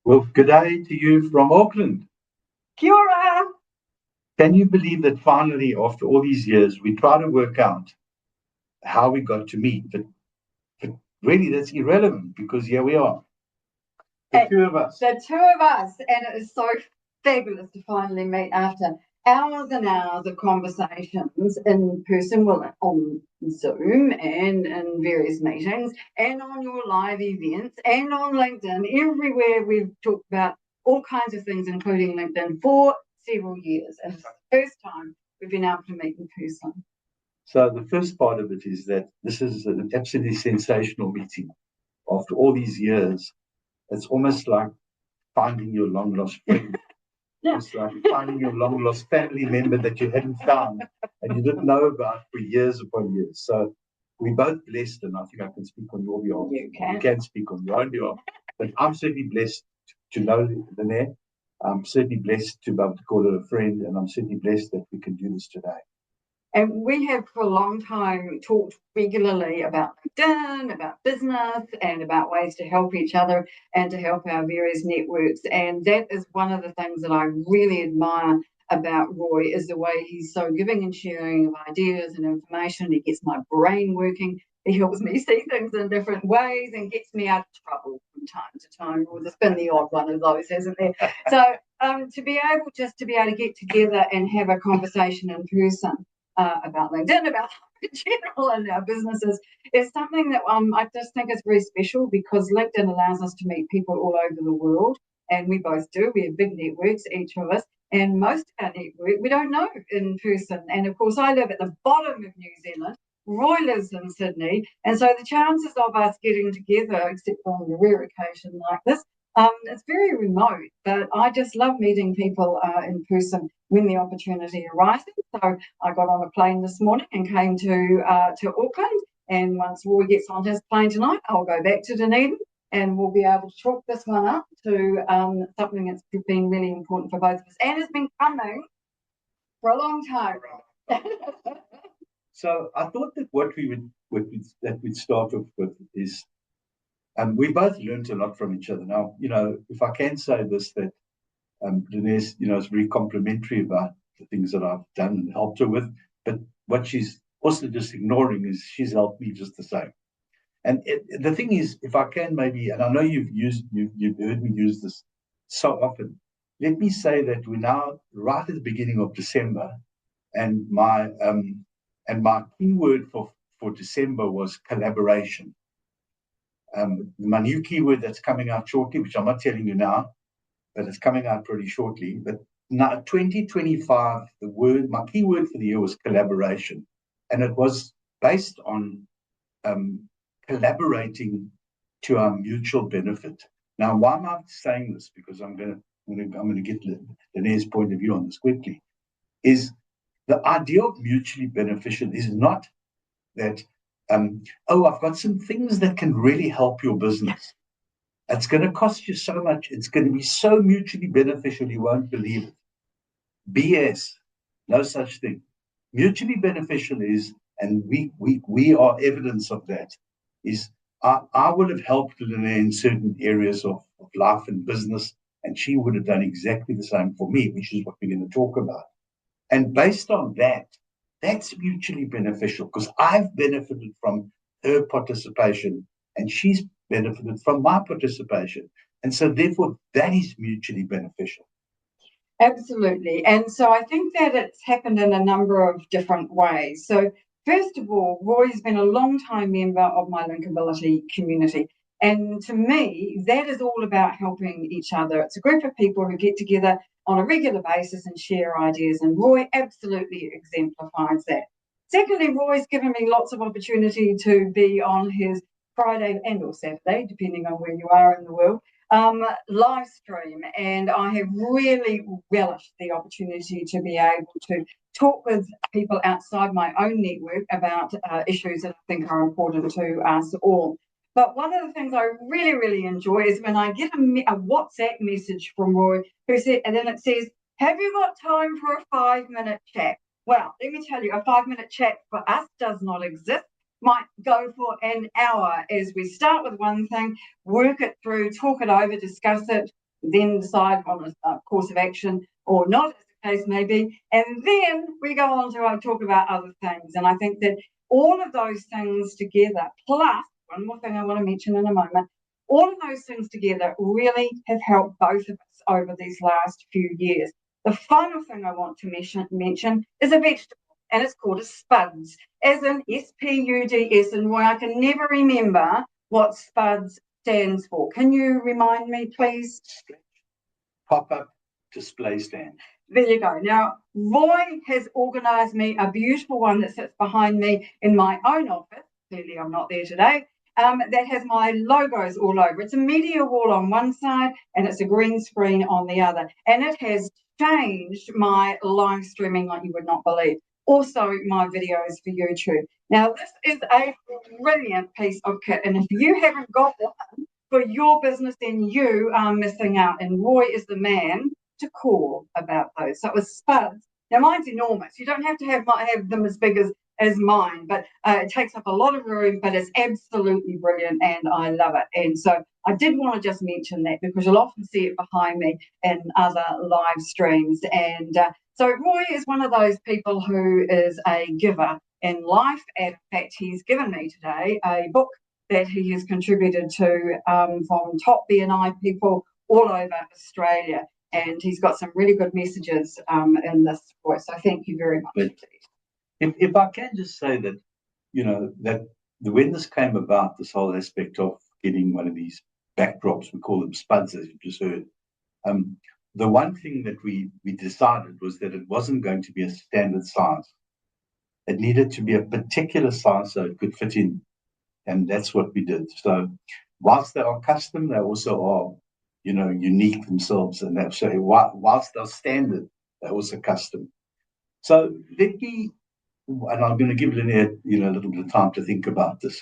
Well, good day to you from Auckland. Kia ora. Can you believe that finally, after all these years, we try to work out how we got to meet? But really, that's irrelevant because here we are, the two of us. The two of us, and it is so fabulous to finally meet after hours and hours of conversations in person, well, on Zoom and in various meetings, and on your live events, and on LinkedIn. Everywhere we've talked about all kinds of things, including LinkedIn, for several years. And it's the first time we've been able to meet in person. So the first part of it is that this is an absolutely sensational meeting. After all these years, it's almost like finding your long lost friend. Yeah. It's like finding your long lost family member that you hadn't found and you didn't know about for years upon years. So we're both blessed, and I think I can speak on your behalf. You can speak on your own behalf. But I'm certainly blessed to know Lynnaire. I'm certainly blessed to be able to call her a friend, and I'm certainly blessed that we can do this today. And we have for a long time talked regularly about LinkedIn, about business, and about ways to help each other and to help our various networks. And that is one of the things that I really admire about Roy, is the way he's so giving and sharing of ideas and information. He gets my brain working. He helps me see things in different ways and gets me out of trouble from time to time. Well, there's been the odd one of those, hasn't there? So to be able to get together and have a conversation in person about LinkedIn, about in general and our businesses, is something that I just think is very special, because LinkedIn allows us to meet people all over the world, and we both do. We have big networks, each of us, and most of our network we don't know in person. And of course, I live at the bottom of New Zealand. Roy lives in Sydney, and so the chances of us getting together, except on a rare occasion like this, it's very remote. But I just love meeting people in person when the opportunity arises. So I got on a plane this morning and came to Auckland. And once Roy gets on his plane tonight, I'll go back to Dunedin, and we'll be able to chalk this one up to something that's been really important for both of us, and has been coming for a long time. So I thought that what we'd start off with is, we both learned a lot from each other. Now, if I can say this, that Lynnaire, is very complimentary about the things that I've done and helped her with. But what she's also just ignoring is she's helped me just the same. And the thing is, if I can maybe, and I know you've heard me use this so often, let me say that we're now right at the beginning of December, and my keyword for December was collaboration. My new keyword that's coming out shortly, which I'm not telling you now, but it's coming out pretty shortly. But now 2025, my keyword for the year was collaboration. And it was based on collaborating to our mutual benefit. Now, why am I saying this? Because I'm going to get Lynnaire's point of view on this quickly. Is the idea of mutually beneficial is not that, I've got some things that can really help your business. It's going to cost you so much. It's going to be so mutually beneficial, you won't believe it. BS, no such thing. Mutually beneficial is, and we are evidence of that, is I would have helped Lynnaire in certain areas of life and business, and she would have done exactly the same for me, which is what we're going to talk about. And based on that, that's mutually beneficial, because I've benefited from her participation and she's benefited from my participation. And so therefore, that is mutually beneficial. Absolutely. And so I think that it's happened in a number of different ways. So first of all, Roy's been a long-time member of my Linkability community. And to me, that is all about helping each other. It's a group of people who get together on a regular basis and share ideas. And Roy absolutely exemplifies that. Secondly, Roy's given me lots of opportunity to be on his Friday and or Saturday, depending on where you are in the world, live stream. And I have really relished the opportunity to be able to talk with people outside my own network about issues that I think are important to us all. But one of the things I really, really enjoy is when I get a WhatsApp message from Roy who said, and then it says, "Have you got time for a 5-minute chat?" Well, let me tell you, a 5-minute chat for us does not exist. Might go for an hour as we start with one thing, work it through, talk it over, discuss it, then decide on a course of action or not, as the case may be. And then we go on to talk about other things. And I think that all of those things together, plus one more thing I want to mention in a moment, all of those things together really have helped both of us over these last few years. The final thing I want to mention is a vegetable, and it's called a spuds, as in SPUDS, and why I can never remember what spuds stands for. Can you remind me, please? Pop-up display stand. There you go. Now, Roy has organised me a beautiful one that sits behind me in my own office. Clearly, I'm not there today. That has my logos all over. It's a media wall on one side and it's a green screen on the other. And it has changed my live streaming like you would not believe. Also, my videos for YouTube. Now, this is a brilliant piece of kit. And if you haven't got one for your business, then you are missing out. And Roy is the man to call about those. So it was spuds. Now, mine's enormous. You don't have to have them as big as mine, but it takes up a lot of room, but it's absolutely brilliant and I love it. And so I did want to just mention that because you'll often see it behind me in other live streams. And so Roy is one of those people who is a giver in life. And in fact, he's given me today a book that he has contributed to from top BNI people all over Australia. And he's got some really good messages in this voice. So thank you very much. If I can just say that, that when this came about, this whole aspect of getting one of these backdrops, we call them spuds, as you just heard, the one thing that we decided was that it wasn't going to be a standard size. It needed to be a particular size so it could fit in. And that's what we did. So whilst they are custom, they also are, unique themselves. And so whilst they're standard, they're also custom. So and I'm going to give Lynnaire, a little bit of time to think about this.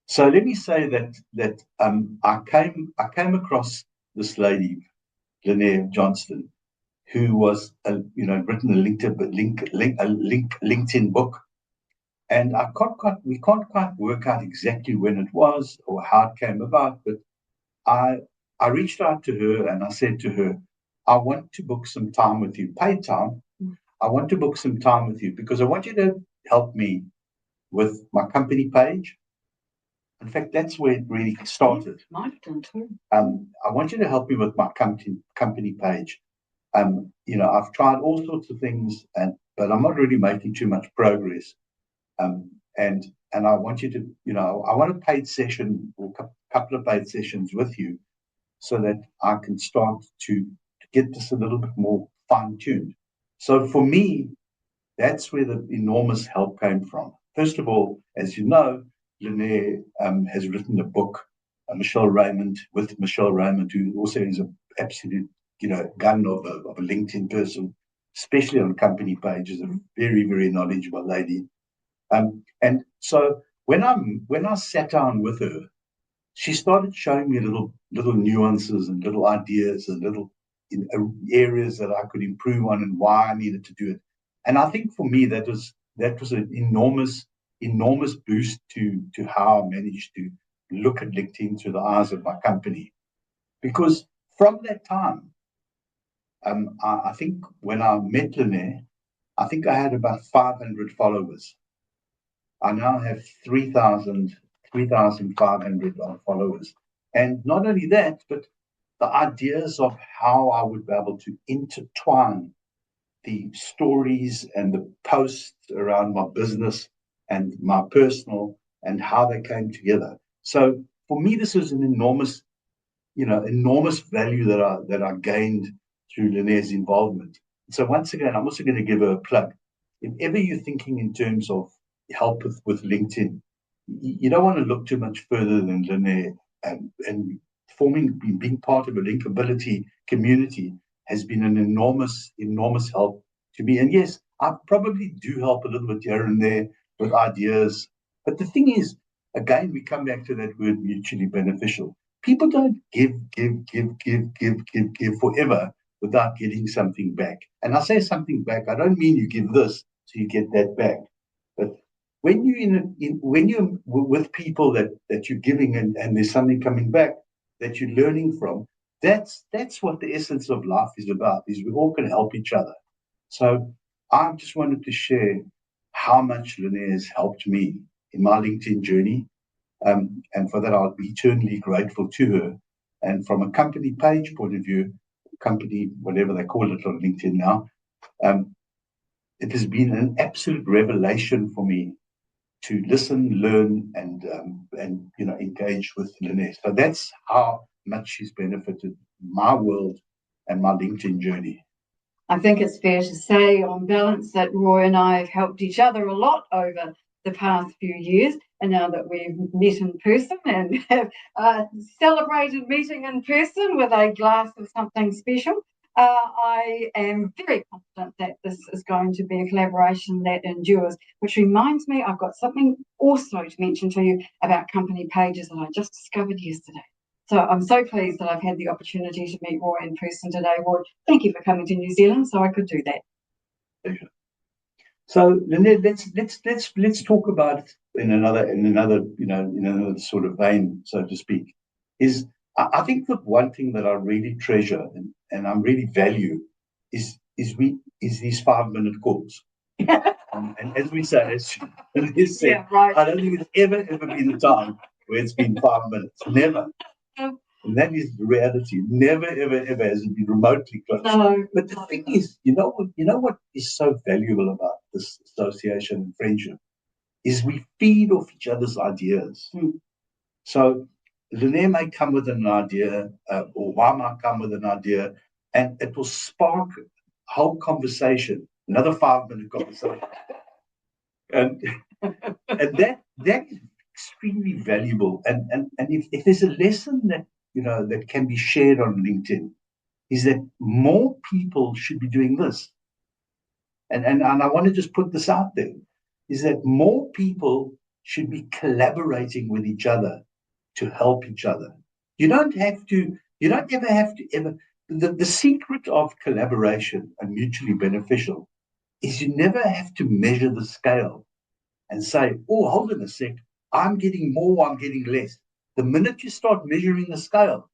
So let me say that I came across this lady, Lynnaire Johnston, who was written a LinkedIn book, and we can't quite work out exactly when it was or how it came about, but I reached out to her and I said to her, I want to book some time with you, paid time. I want to book some time with you because I want you to help me with my company page. In fact, that's where it really started. Might have done too. I want you to help me with my company page. I've tried all sorts of things, but I'm not really making too much progress. And I want you to, I want a paid session or a couple of paid sessions with you so that I can start to get this a little bit more fine-tuned. So for me, that's where the enormous help came from. First of all, as you know, Lynnaire has written a book, Michelle Raymond, who also is an absolute, gun of a LinkedIn person, especially on company pages, a very, very knowledgeable lady. And so when I sat down with her, she started showing me little nuances and little ideas and little areas that I could improve on and why I needed to do it. And I think for me that was an enormous boost to how I managed to look at LinkedIn through the eyes of my company. Because from that time, I think when I met Lynnaire, I think I had about 500 followers. I now have 3,500 followers. And not only that, but the ideas of how I would be able to intertwine the stories and the posts around my business and my personal and how they came together. So for me, this is an enormous value that I gained through Lynnaire's involvement. So once again, I'm also going to give her a plug. If ever you're thinking in terms of help with LinkedIn, you don't want to look too much further than Lynnaire, and being part of a linkability community has been an enormous help to me. And yes, I probably do help a little bit here and there with ideas. But the thing is, again, we come back to that word mutually beneficial. People don't give forever without getting something back. And I say something back, I don't mean you give this so you get that back. But when you're with people that you're giving and there's something coming back that you're learning from, That's what the essence of life is about, is we all can help each other. So I just wanted to share how much Lynnaire has helped me in my LinkedIn journey. And for that, I'll be eternally grateful to her. And from a company page point of view, company, whatever they call it on LinkedIn now, it has been an absolute revelation for me to listen, learn, and engage with Lynnaire. So that's how much she's benefited my world and my LinkedIn journey. I think it's fair to say, on balance, that Roy and I have helped each other a lot over the past few years. And now that we've met in person and have celebrated meeting in person with a glass of something special, I am very confident that this is going to be a collaboration that endures, which reminds me, I've got something also to mention to you about company pages that I just discovered yesterday. So I'm so pleased that I've had the opportunity to meet Roy in person today. Roy, thank you for coming to New Zealand so I could do that. Pleasure. So Lynnaire, let's talk about it in another sort of vein, so to speak. I think that one thing that I really treasure and I really value is these 5-minute calls. And as we say, as Liz said, Yeah, right. I don't think there's ever been a time where it's been 5 minutes. Never. And that is the reality. Never, ever, ever has it been remotely close. No, but the thing is, you know what is so valuable about this association and friendship is we feed off each other's ideas. So Lynnaire may come with an idea, or I might come with an idea, and it will spark a whole conversation, another 5-minute conversation. and that is extremely valuable. And if there's a lesson that can be shared on LinkedIn, is that more people should be doing this. And I want to just put this out there, is that more people should be collaborating with each other to help each other. You don't ever have to the secret of collaboration and mutually beneficial is you never have to measure the scale and say, oh, hold on a sec, I'm getting more, I'm getting less. The minute you start measuring the scale,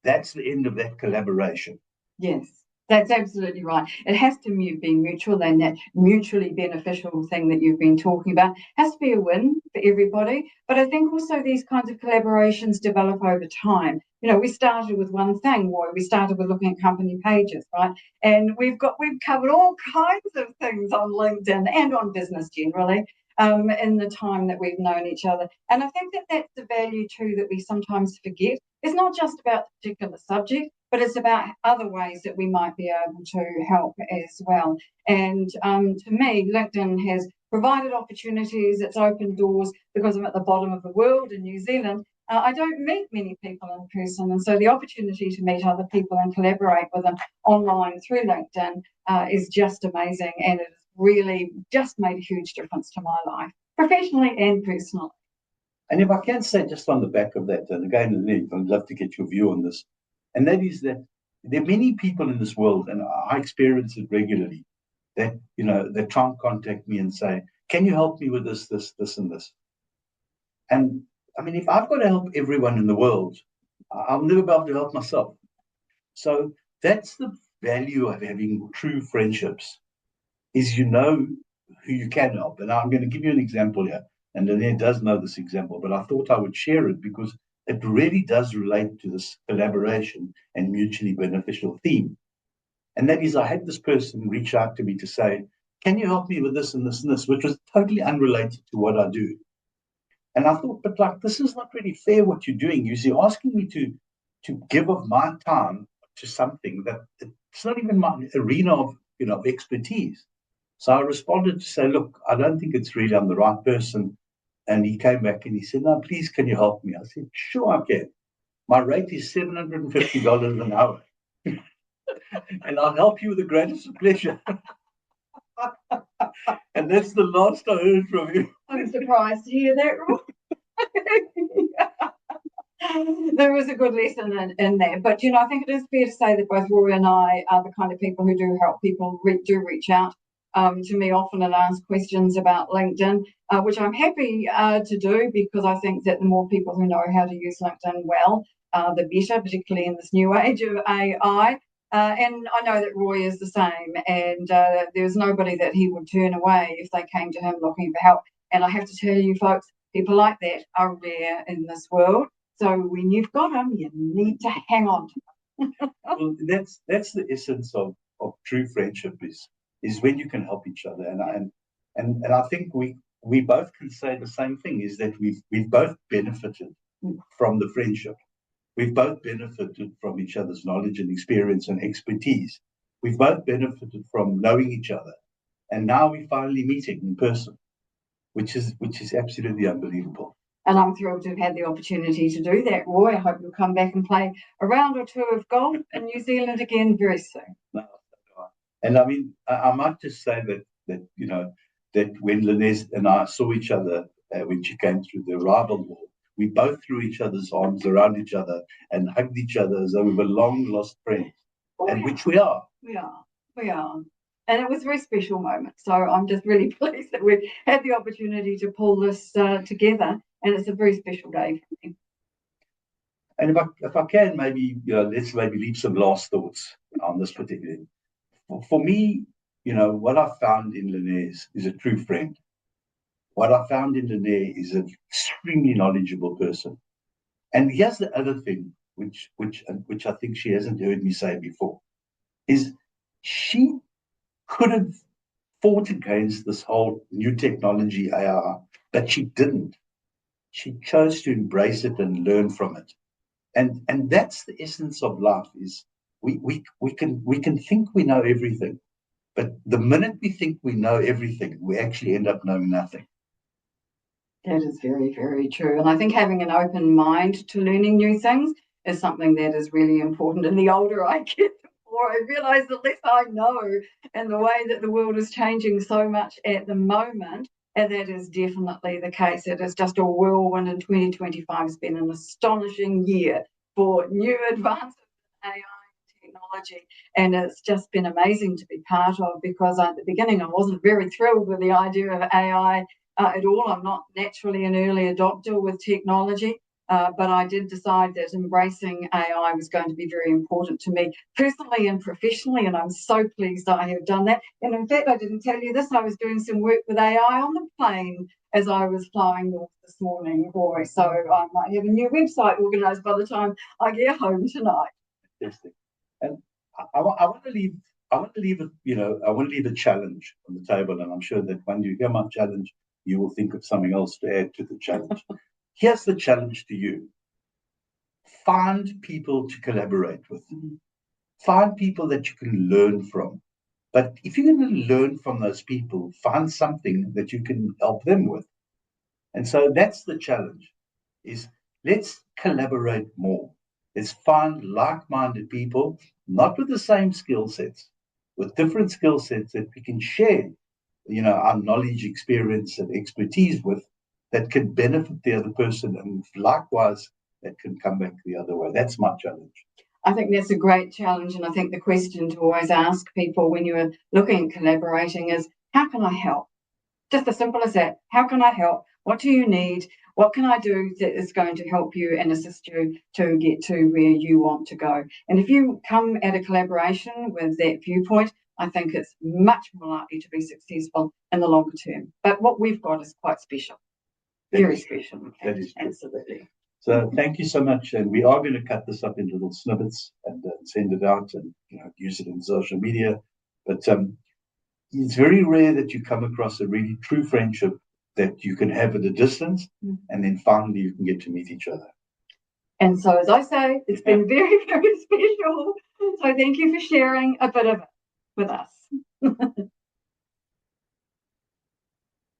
that's the end of that collaboration. Yes, that's absolutely right. It has to be mutual, and that mutually beneficial thing that you've been talking about has to be a win for everybody. But I think also these kinds of collaborations develop over time. We started with one thing, Roy. We started with looking at company pages, right? And we've covered all kinds of things on LinkedIn and on business generally. In the time that we've known each other. And I think that that's the value too that we sometimes forget. It's not just about the particular subject, but it's about other ways that we might be able to help as well. And to me, LinkedIn has provided opportunities, it's opened doors, because I'm at the bottom of the world in New Zealand. I don't meet many people in person, and so the opportunity to meet other people and collaborate with them online through LinkedIn is just amazing, and it has really just made a huge difference to my life, professionally and personally. And if I can say just on the back of that, and again, Lynnaire, I'd love to get your view on this, and that is that there are many people in this world, and I experience it regularly, that they try and contact me and say, can you help me with this, and this? And I mean, if I've got to help everyone in the world, I'll never be able to help myself. So that's the value of having true friendships, is who you can help. And I'm going to give you an example here. And Lynnaire does know this example, but I thought I would share it because it really does relate to this collaboration and mutually beneficial theme. And that is, I had this person reach out to me to say, can you help me with this and this and this, which was totally unrelated to what I do. And I thought, but this is not really fair what you're doing. You're asking me to give of my time to something that it's not even my arena of expertise. So I responded to say, look, I don't think it's really I'm the right person. And he came back and he said, no, please, can you help me? I said, sure, I can. My rate is $750 an hour. And I'll help you with the greatest of pleasure. And that's the last I heard from you. I'm surprised to hear that, Roy. There was a good lesson in there. But, I think it is fair to say that both Roy and I are the kind of people who do help people, do reach out to me often and ask questions about LinkedIn, which I'm happy to do, because I think that the more people who know how to use LinkedIn well, the better, particularly in this new age of AI. And I know that Roy is the same, and there's nobody that he would turn away if they came to him looking for help. And I have to tell you, folks, people like that are rare in this world. So when you've got them, you need to hang on to them. Well, that's the essence of true friendship is when you can help each other. And I think we both can say the same thing, is that we've both benefited from the friendship. We've both benefited from each other's knowledge and experience and expertise. We've both benefited from knowing each other. And now we're finally meeting in person, which is absolutely unbelievable. And I'm thrilled to have had the opportunity to do that, Roy. I hope you'll come back and play a round or two of golf in New Zealand again very soon. No, and I mean, I might just say that when Lynnaire and I saw each other when she came through the arrival wall, we both threw each other's arms around each other and hugged each other as though we were long lost friends, which we are. We are. And it was a very special moment. So I'm just really pleased that we've had the opportunity to pull this together. And it's a very special day for me. And if I can, maybe let's maybe leave some last thoughts on this particular. For me, what I found in Lynnaire is a true friend. What I found in Lynnaire is an extremely knowledgeable person. And here's the other thing, which I think she hasn't heard me say before, is she could have fought against this whole new technology AI, but she didn't. She chose to embrace it and learn from it. And that's the essence of life, is we can think we know everything, but the minute we think we know everything, we actually end up knowing nothing. That is very, very true. And I think having an open mind to learning new things is something that is really important. And the older I get, the more I realize the less I know, and the way that the world is changing so much at the moment. And that is definitely the case. It is just a whirlwind, and 2025 has been an astonishing year for new advances in AI technology. And it's just been amazing to be part of, because at the beginning I wasn't very thrilled with the idea of AI at all. I'm not naturally an early adopter with technology. But I did decide that embracing AI was going to be very important to me personally and professionally, and I'm so pleased I have done that. And in fact, I didn't tell you this, I was doing some work with AI on the plane as I was flying north this morning, Roy. So I might have a new website organised by the time I get home tonight. Fantastic. And I want to leave. I want to leave a challenge on the table, and I'm sure that when you hear my challenge, you will think of something else to add to the challenge. Here's the challenge to you. Find people to collaborate with. Find people that you can learn from. But if you're going to learn from those people, find something that you can help them with. And so that's the challenge, is let's collaborate more. Let's find like-minded people, not with the same skill sets, with different skill sets that we can share, our knowledge, experience, and expertise with, that can benefit the other person, and likewise that can come back the other way. That's my challenge. I think that's a great challenge, and I think the question to always ask people when you're looking at collaborating is, how can I help? Just as simple as that. How can I help? What do you need? What can I do that is going to help you and assist you to get to where you want to go? And if you come at a collaboration with that viewpoint, I think it's much more likely to be successful in the longer term. But what we've got is quite special. Very special. That is true. Absolutely. So thank you so much. And we are going to cut this up into little snippets and send it out and use it in social media. But it's very rare that you come across a really true friendship that you can have at a distance, and then finally you can get to meet each other. And so, as I say, it's been very, very special. So thank you for sharing a bit of it with us.